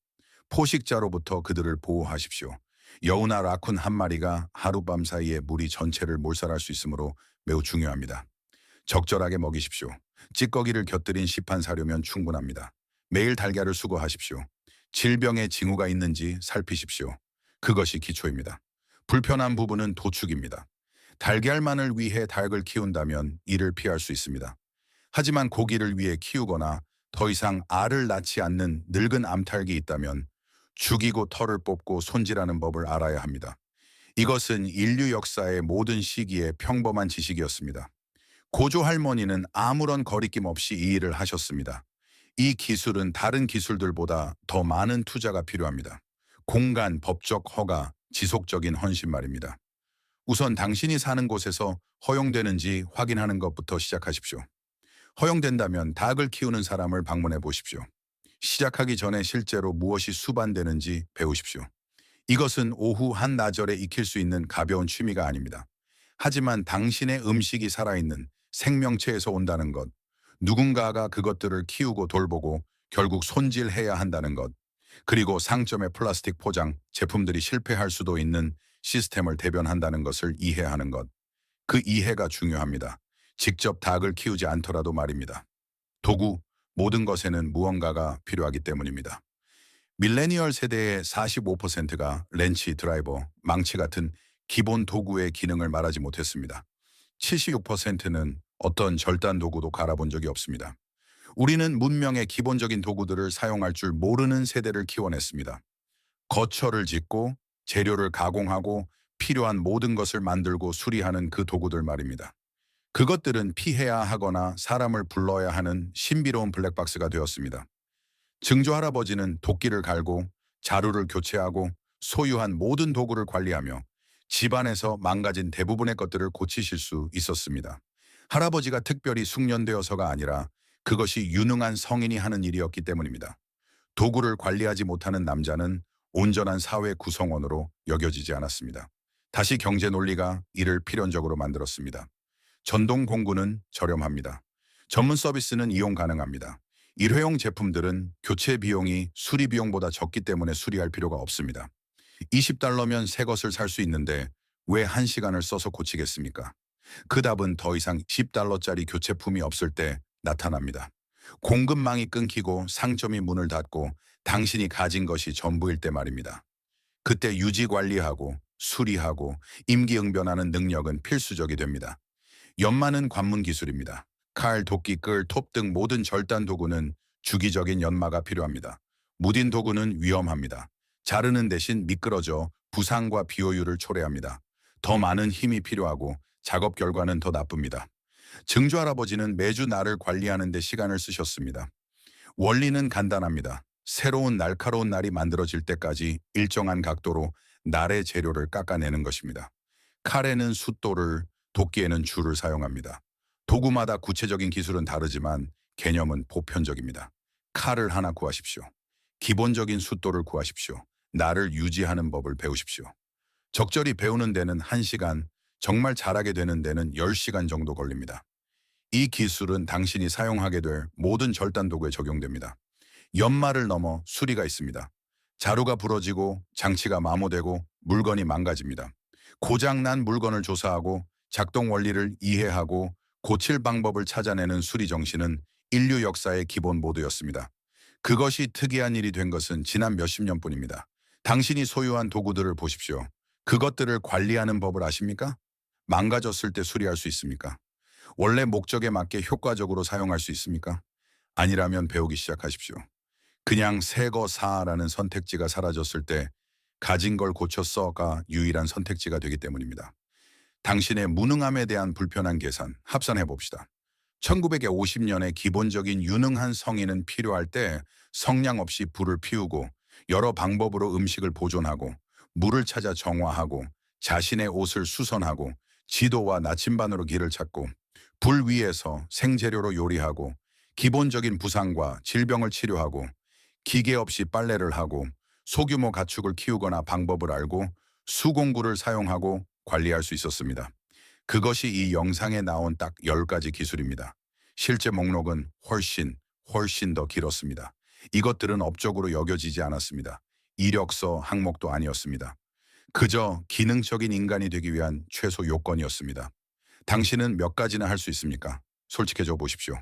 포식자로부터 그들을 보호하십시오. 여우나 라쿤 한 마리가 하룻밤 사이에 무리 전체를 몰살할 수 있으므로 매우 중요합니다. 적절하게 먹이십시오. 찌꺼기를 곁들인 시판 사료면 충분합니다. 매일 달걀을 수거하십시오. 질병의 징후가 있는지 살피십시오. 그것이 기초입니다. 불편한 부분은 도축입니다. 달걀만을 위해 닭을 키운다면 이를 피할 수 있습니다. 하지만 고기를 위해 키우거나 더 이상 알을 낳지 않는 늙은 암탉이 있다면 죽이고 털을 뽑고 손질하는 법을 알아야 합니다. 이것은 인류 역사의 모든 시기에 평범한 지식이었습니다. 고조 할머니는 아무런 거리낌 없이 이 일을 하셨습니다. 이 기술은 다른 기술들보다 더 많은 투자가 필요합니다. 공간, 법적 허가, 지속적인 헌신 말입니다. 우선 당신이 사는 곳에서 허용되는지 확인하는 것부터 시작하십시오. 허용된다면 닭을 키우는 사람을 방문해 보십시오. 시작하기 전에 실제로 무엇이 수반되는지 배우십시오. 이것은 오후 한나절에 익힐 수 있는 가벼운 취미가 아닙니다. 하지만 당신의 음식이 살아있는 생명체에서 온다는 것, 누군가가 그것들을 키우고 돌보고 결국 손질해야 한다는 것, 그리고 상점의 플라스틱 포장, 제품들이 실패할 수도 있는 시스템을 대변한다는 것을 이해하는 것, 그 이해가 중요합니다. 직접 닭을 키우지 않더라도 말입니다. 도구, 모든 것에는 무언가가 필요하기 때문입니다. 밀레니얼 세대의 45%가 렌치, 드라이버, 망치 같은 기본 도구의 기능을 말하지 못했습니다. 76%는 어떤 절단 도구도 갈아본 적이 없습니다. 우리는 문명의 기본적인 도구들을 사용할 줄 모르는 세대를 키워냈습니다. 거처를 짓고 재료를 가공하고 필요한 모든 것을 만들고 수리하는 그 도구들 말입니다. 그것들은 피해야 하거나 사람을 불러야 하는 신비로운 블랙박스가 되었습니다. 증조 할아버지는 도끼를 갈고 자루를 교체하고 소유한 모든 도구를 관리하며 집안에서 망가진 대부분의 것들을 고치실 수 있었습니다. 할아버지가 특별히 숙련되어서가 아니라 그것이 유능한 성인이 하는 일이었기 때문입니다. 도구를 관리하지 못하는 남자는 온전한 사회 구성원으로 여겨지지 않았습니다. 다시 경제 논리가 이를 필연적으로 만들었습니다. 전동 공구는 저렴합니다. 전문 서비스는 이용 가능합니다. 일회용 제품들은 교체 비용이 수리 비용보다 적기 때문에 수리할 필요가 없습니다. 20달러면 새 것을 살 수 있는데 왜 1시간을 써서 고치겠습니까? 그 답은 더 이상 10달러짜리 교체품이 없을 때 나타납니다. 공급망이 끊기고 상점이 문을 닫고 당신이 가진 것이 전부일 때 말입니다. 그때 유지 관리하고 수리하고 임기응변하는 능력은 필수적이 됩니다. 연마는 관문 기술입니다. 칼, 도끼, 끌, 톱 등 모든 절단 도구는 주기적인 연마가 필요합니다. 무딘 도구는 위험합니다. 자르는 대신 미끄러져 부상과 비효율을 초래합니다. 더 많은 힘이 필요하고 작업 결과는 더 나쁩니다. 증조 할아버지는 매주 날을 관리하는 데 시간을 쓰셨습니다. 원리는 간단합니다. 새로운 날카로운 날이 만들어질 때까지 일정한 각도로 날의 재료를 깎아내는 것입니다. 칼에는 숫돌을, 도끼에는 줄을 사용합니다. 도구마다 구체적인 기술은 다르지만 개념은 보편적입니다. 칼을 하나 구하십시오. 기본적인 숫돌을 구하십시오. 날을 유지하는 법을 배우십시오. 적절히 배우는 데는 1시간, 정말 잘하게 되는 데는 10시간 정도 걸립니다. 이 기술은 당신이 사용하게 될 모든 절단 도구에 적용됩니다. 연마를 넘어 수리가 있습니다. 자루가 부러지고 장치가 마모되고 물건이 망가집니다. 고장난 물건을 조사하고 작동 원리를 이해하고 고칠 방법을 찾아내는 수리 정신은 인류 역사의 기본 모드였습니다. 그것이 특이한 일이 된 것은 지난 몇십 년뿐입니다. 당신이 소유한 도구들을 보십시오. 그것들을 관리하는 법을 아십니까? 망가졌을 때 수리할 수 있습니까? 원래 목적에 맞게 효과적으로 사용할 수 있습니까? 아니라면 배우기 시작하십시오. 그냥 새거 사라는 선택지가 사라졌을 때 가진 걸 고쳐 써가 유일한 선택지가 되기 때문입니다. 당신의 무능함에 대한 불편한 계산 합산해 봅시다. 1950년에 기본적인 유능한 성인은 필요할 때 성냥 없이 불을 피우고 여러 방법으로 음식을 보존하고 물을 찾아 정화하고 자신의 옷을 수선하고 지도와 나침반으로 길을 찾고 불 위에서 생재료로 요리하고 기본적인 부상과 질병을 치료하고 기계 없이 빨래를 하고 소규모 가축을 키우거나 방법을 알고 수공구를 사용하고 관리할 수 있었습니다. 그것이 이 영상에 나온 딱 10가지 기술입니다. 실제 목록은 훨씬 더 길었습니다. 이것들은 업적으로 여겨지지 않았습니다. 이력서 항목도 아니었습니다. 그저 기능적인 인간이 되기 위한 최소 요건이었습니다. 당신은 몇 가지나 할 수 있습니까? 솔직해져 보십시오.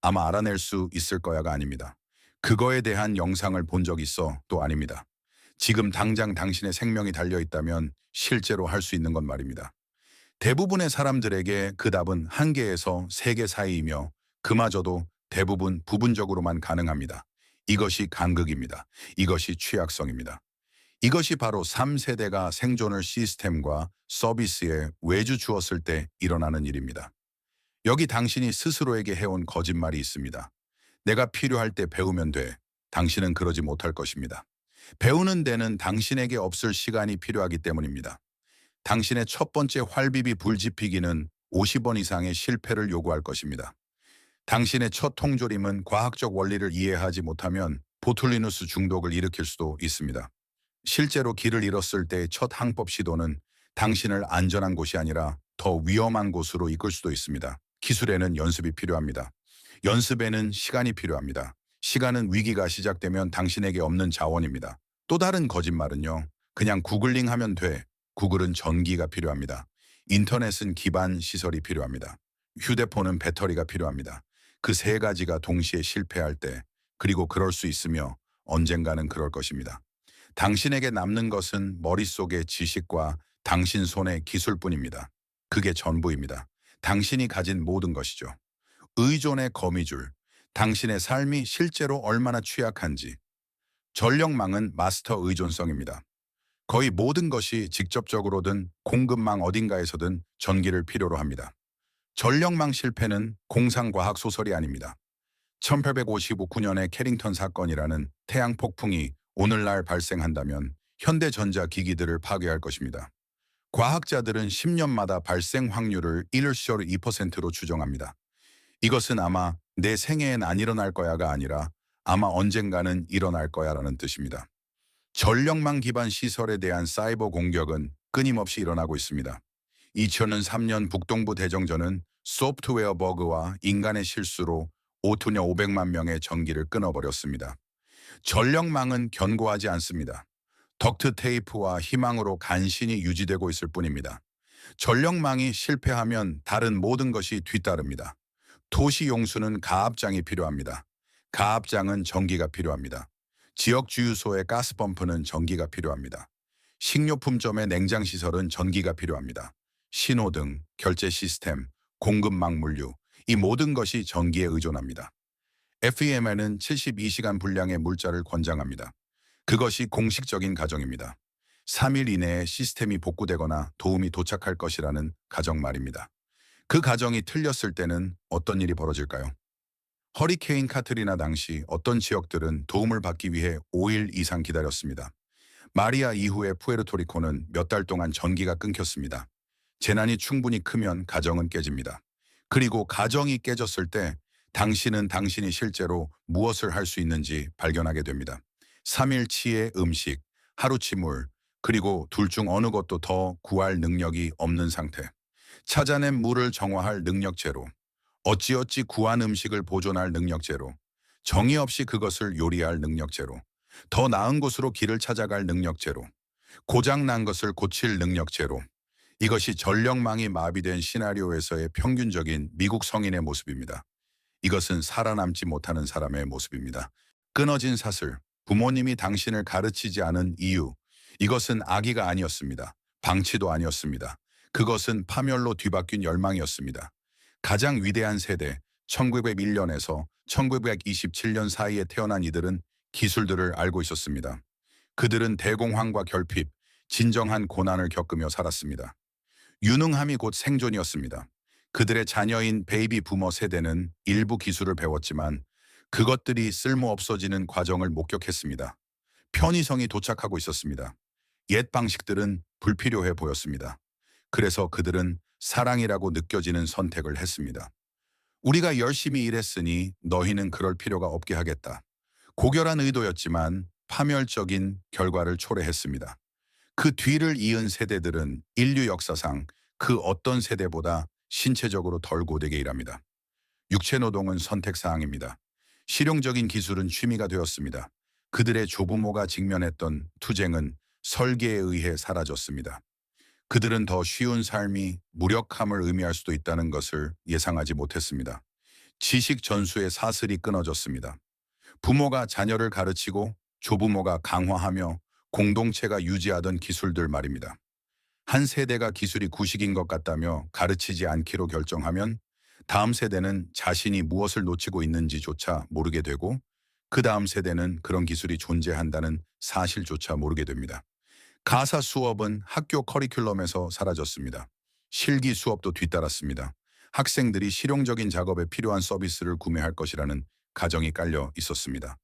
아마 알아낼 수 있을 거야가 아닙니다. 그거에 대한 영상을 본 적 있어 또 아닙니다. 지금 당장 당신의 생명이 달려 있다면 실제로 할 수 있는 건 말입니다. 대부분의 사람들에게 그 답은 1개에서 3개 사이이며 그마저도 대부분 부분적으로만 가능합니다. 이것이 간극입니다. 이것이 취약성입니다. 이것이 바로 3세대가 생존을 시스템과 서비스에 외주 주었을 때 일어나는 일입니다. 여기 당신이 스스로에게 해온 거짓말이 있습니다. 내가 필요할 때 배우면 돼. 당신은 그러지 못할 것입니다. 배우는 데는 당신에게 없을 시간이 필요하기 때문입니다. 당신의 첫 번째 활비비 불지피기는 50원 이상의 실패를 요구할 것입니다. 당신의 첫 통조림은 과학적 원리를 이해하지 못하면 보툴리누스 중독을 일으킬 수도 있습니다. 실제로 길을 잃었을 때의 첫 항법 시도는 당신을 안전한 곳이 아니라 더 위험한 곳으로 이끌 수도 있습니다. 기술에는 연습이 필요합니다. 연습에는 시간이 필요합니다. 시간은 위기가 시작되면 당신에게 없는 자원입니다. 또 다른 거짓말은요. 그냥 구글링 하면 돼. 구글은 전기가 필요합니다. 인터넷은 기반 시설이 필요합니다. 휴대폰은 배터리가 필요합니다. 그 세 가지가 동시에 실패할 때, 그리고 그럴 수 있으며 언젠가는 그럴 것입니다. 당신에게 남는 것은 머릿속의 지식과 당신 손의 기술뿐입니다. 그게 전부입니다. 당신이 가진 모든 것이죠. 의존의 거미줄, 당신의 삶이 실제로 얼마나 취약한지. 전력망은 마스터 의존성입니다. 거의 모든 것이 직접적으로든 공급망 어딘가에서든 전기를 필요로 합니다. 전력망 실패는 공상과학 소설이 아닙니다. 1859년의 캐링턴 사건이라는 태양 폭풍이 오늘날 발생한다면 현대전자 기기들을 파괴할 것입니다. 과학자들은 10년마다 발생 확률을 1을 2%로 추정합니다. 이것은 아마 내 생애엔 안 일어날 거야가 아니라 아마 언젠가는 일어날 거야라는 뜻입니다. 전력망 기반 시설에 대한 사이버 공격은 끊임없이 일어나고 있습니다. 2003년 북동부 대정전은 소프트웨어 버그와 인간의 실수로 5토냐 500만 명의 전기를 끊어버렸습니다. 전력망은 견고하지 않습니다. 덕트 테이프와 희망으로 간신히 유지되고 있을 뿐입니다. 전력망이 실패하면 다른 모든 것이 뒤따릅니다. 도시 용수는 가압장이 필요합니다. 가압장은 전기가 필요합니다. 지역 주유소의 가스펌프는 전기가 필요합니다. 식료품점의 냉장시설은 전기가 필요합니다. 신호등, 결제 시스템, 공급망 물류, 이 모든 것이 전기에 의존합니다. FEM에는 72시간 분량의 물자를 권장합니다. 그것이 공식적인 가정입니다. 3일 이내에 시스템이 복구되거나 도움이 도착할 것이라는 가정 말입니다. 그 가정이 틀렸을 때는 어떤 일이 벌어질까요? 허리케인 카트리나 당시 어떤 지역들은 도움을 받기 위해 5일 이상 기다렸습니다. 마리아 이후에 푸에르토리코는 몇 달 동안 전기가 끊겼습니다. 재난이 충분히 크면 가정은 깨집니다. 그리고 가정이 깨졌을 때 당신은 당신이 실제로 무엇을 할 수 있는지 발견하게 됩니다. 3일치의 음식, 하루치 물, 그리고 둘 중 어느 것도 더 구할 능력이 없는 상태. 찾아낸 물을 정화할 능력 제로. 어찌어찌 구한 음식을 보존할 능력 제로. 정의 없이 그것을 요리할 능력 제로. 더 나은 곳으로 길을 찾아갈 능력 제로. 고장난 것을 고칠 능력 제로. 이것이 전력망이 마비된 시나리오에서의 평균적인 미국 성인의 모습입니다. 이것은 살아남지 못하는 사람의 모습입니다. 끊어진 사슬, 부모님이 당신을 가르치지 않은 이유, 이것은 악의가 아니었습니다. 방치도 아니었습니다. 그것은 파멸로 뒤바뀐 열망이었습니다. 가장 위대한 세대, 1901년에서 1927년 사이에 태어난 이들은 기술들을 알고 있었습니다. 그들은 대공황과 결핍, 진정한 고난을 겪으며 살았습니다. 유능함이 곧 생존이었습니다. 그들의 자녀인 베이비 부머 세대는 일부 기술을 배웠지만 그것들이 쓸모없어지는 과정을 목격했습니다. 편의성이 도착하고 있었습니다. 옛 방식들은 불필요해 보였습니다. 그래서 그들은 사랑이라고 느껴지는 선택을 했습니다. 우리가 열심히 일했으니 너희는 그럴 필요가 없게 하겠다. 고결한 의도였지만 파멸적인 결과를 초래했습니다. 그 뒤를 이은 세대들은 인류 역사상 그 어떤 세대보다 신체적으로 덜 고되게 일합니다. 육체노동은 선택사항입니다. 실용적인 기술은 취미가 되었습니다. 그들의 조부모가 직면했던 투쟁은 설계에 의해 사라졌습니다. 그들은 더 쉬운 삶이 무력함을 의미할 수도 있다는 것을 예상하지 못했습니다. 지식 전수의 사슬이 끊어졌습니다. 부모가 자녀를 가르치고 조부모가 강화하며 공동체가 유지하던 기술들 말입니다. 한 세대가 기술이 구식인 것 같다며 가르치지 않기로 결정하면 다음 세대는 자신이 무엇을 놓치고 있는지조차 모르게 되고 그 다음 세대는 그런 기술이 존재한다는 사실조차 모르게 됩니다. 가사 수업은 학교 커리큘럼에서 사라졌습니다. 실기 수업도 뒤따랐습니다. 학생들이 실용적인 작업에 필요한 서비스를 구매할 것이라는 가정이 깔려 있었습니다.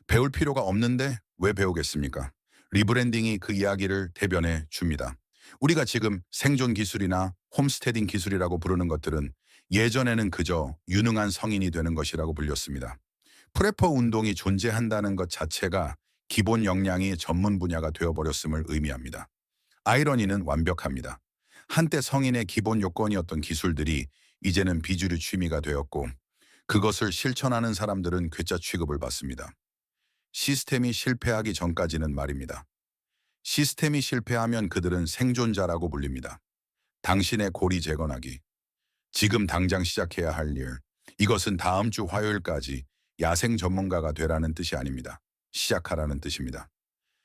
배울 필요가 없는데 왜 배우겠습니까? 리브랜딩이 그 이야기를 대변해 줍니다. 우리가 지금 생존 기술이나 홈스테딩 기술이라고 부르는 것들은 예전에는 그저 유능한 성인이 되는 것이라고 불렸습니다. 프레퍼 운동이 존재한다는 것 자체가 기본 역량이 전문 분야가 되어버렸음을 의미합니다. 아이러니는 완벽합니다. 한때 성인의 기본 요건이었던 기술들이 이제는 비주류 취미가 되었고 그것을 실천하는 사람들은 괴짜 취급을 받습니다. 시스템이 실패하기 전까지는 말입니다. 시스템이 실패하면 그들은 생존자라고 불립니다. 당신의 고리 재건하기. 지금 당장 시작해야 할 일. 이것은 다음 주 화요일까지 야생 전문가가 되라는 뜻이 아닙니다. 시작하라는 뜻입니다.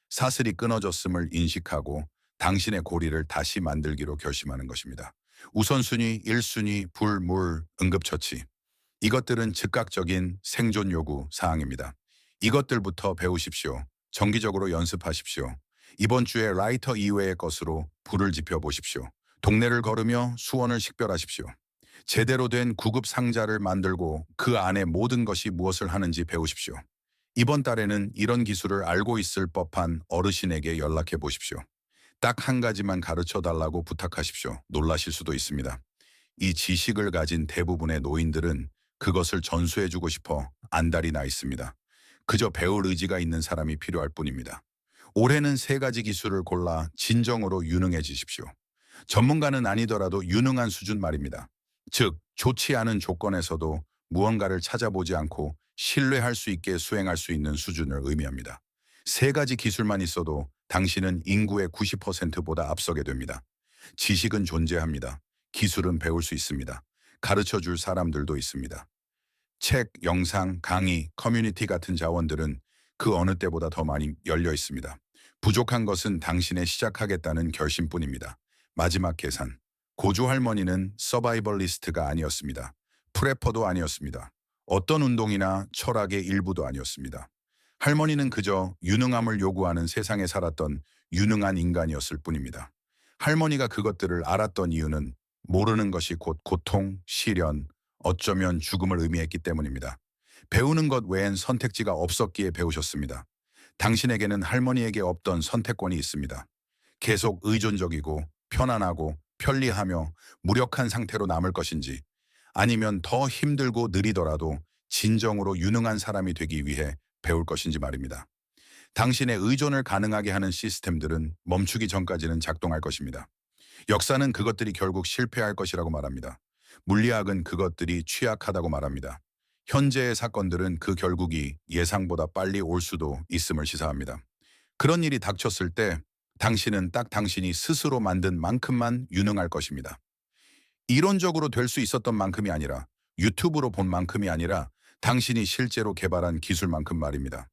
사슬이 끊어졌음을 인식하고 당신의 고리를 다시 만들기로 결심하는 것입니다. 우선순위, 1순위, 불, 물, 응급처치. 이것들은 즉각적인 생존 요구 사항입니다. 이것들부터 배우십시오. 정기적으로 연습하십시오. 이번 주에 라이터 이외의 것으로 불을 지펴 보십시오. 동네를 걸으며 수원을 식별하십시오. 제대로 된 구급 상자를 만들고 그 안에 모든 것이 무엇을 하는지 배우십시오. 이번 달에는 이런 기술을 알고 있을 법한 어르신에게 연락해 보십시오. 딱 한 가지만 가르쳐 달라고 부탁하십시오. 놀라실 수도 있습니다. 이 지식을 가진 대부분의 노인들은 그것을 전수해주고 싶어 안달이 나 있습니다. 그저 배울 의지가 있는 사람이 필요할 뿐입니다. 올해는 3가지 기술을 골라 진정으로 유능해지십시오. 전문가는 아니더라도 유능한 수준 말입니다. 즉, 좋지 않은 조건에서도 무언가를 찾아보지 않고 신뢰할 수 있게 수행할 수 있는 수준을 의미합니다. 3가지 기술만 있어도 당신은 인구의 90%보다 앞서게 됩니다. 지식은 존재합니다. 기술은 배울 수 있습니다. 가르쳐 줄 사람들도 있습니다. 책, 영상, 강의, 커뮤니티 같은 자원들은 그 어느 때보다 더 많이 열려 있습니다. 부족한 것은 당신의 시작하겠다는 결심뿐입니다. 마지막 계산. 고조 할머니는 서바이벌리스트가 아니었습니다. 프레퍼도 아니었습니다. 어떤 운동이나 철학의 일부도 아니었습니다. 할머니는 그저 유능함을 요구하는 세상에 살았던 유능한 인간이었을 뿐입니다. 할머니가 그것들을 알았던 이유는 모르는 것이 곧 고통, 시련, 어쩌면 죽음을 의미했기 때문입니다. 배우는 것 외엔 선택지가 없었기에 배우셨습니다. 당신에게는 할머니에게 없던 선택권이 있습니다. 계속 의존적이고 편안하고 편리하며 무력한 상태로 남을 것인지, 아니면 더 힘들고 느리더라도 진정으로 유능한 사람이 되기 위해 배울 것인지 말입니다. 당신의 의존을 가능하게 하는 시스템들은 멈추기 전까지는 작동할 것입니다. 역사는 그것들이 결국 실패할 것이라고 말합니다. 물리학은 그것들이 취약하다고 말합니다. 현재의 사건들은 그 결국이 예상보다 빨리 올 수도 있음을 시사합니다. 그런 일이 닥쳤을 때 당신은 딱 당신이 스스로 만든 만큼만 유능할 것입니다. 이론적으로 될 수 있었던 만큼이 아니라, 유튜브로 본 만큼이 아니라 당신이 실제로 개발한 기술만큼 말입니다.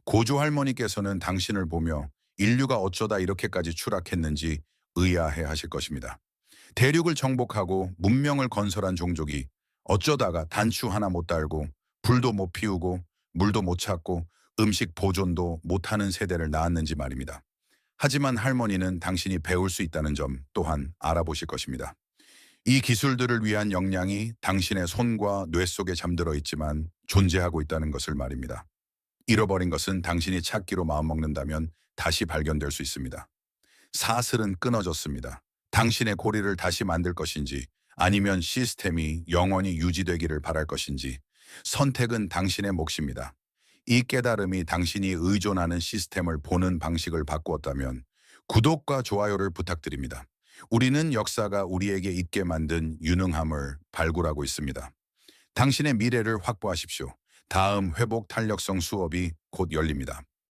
고조 할머니께서는 당신을 보며 인류가 어쩌다 이렇게까지 추락했는지 의아해 하실 것입니다. 대륙을 정복하고 문명을 건설한 종족이 어쩌다가 단추 하나 못 달고 불도 못 피우고 물도 못 찾고 음식 보존도 못하는 세대를 낳았는지 말입니다. 하지만 할머니는 당신이 배울 수 있다는 점 또한 알아보실 것입니다. 이 기술들을 위한 역량이 당신의 손과 뇌 속에 잠들어 있지만 존재하고 있다는 것을 말입니다. 잃어버린 것은 당신이 찾기로 마음먹는다면 다시 발견될 수 있습니다. 사슬은 끊어졌습니다. 당신의 고리를 다시 만들 것인지, 아니면 시스템이 영원히 유지되기를 바랄 것인지, 선택은 당신의 몫입니다. 이 깨달음이 당신이 의존하는 시스템을 보는 방식을 바꾸었다면 구독과 좋아요를 부탁드립니다. 우리는 역사가 우리에게 있게 만든 유능함을 발굴하고 있습니다. 당신의 미래를 확보하십시오. 다음 회복 탄력성 수업이 곧 열립니다.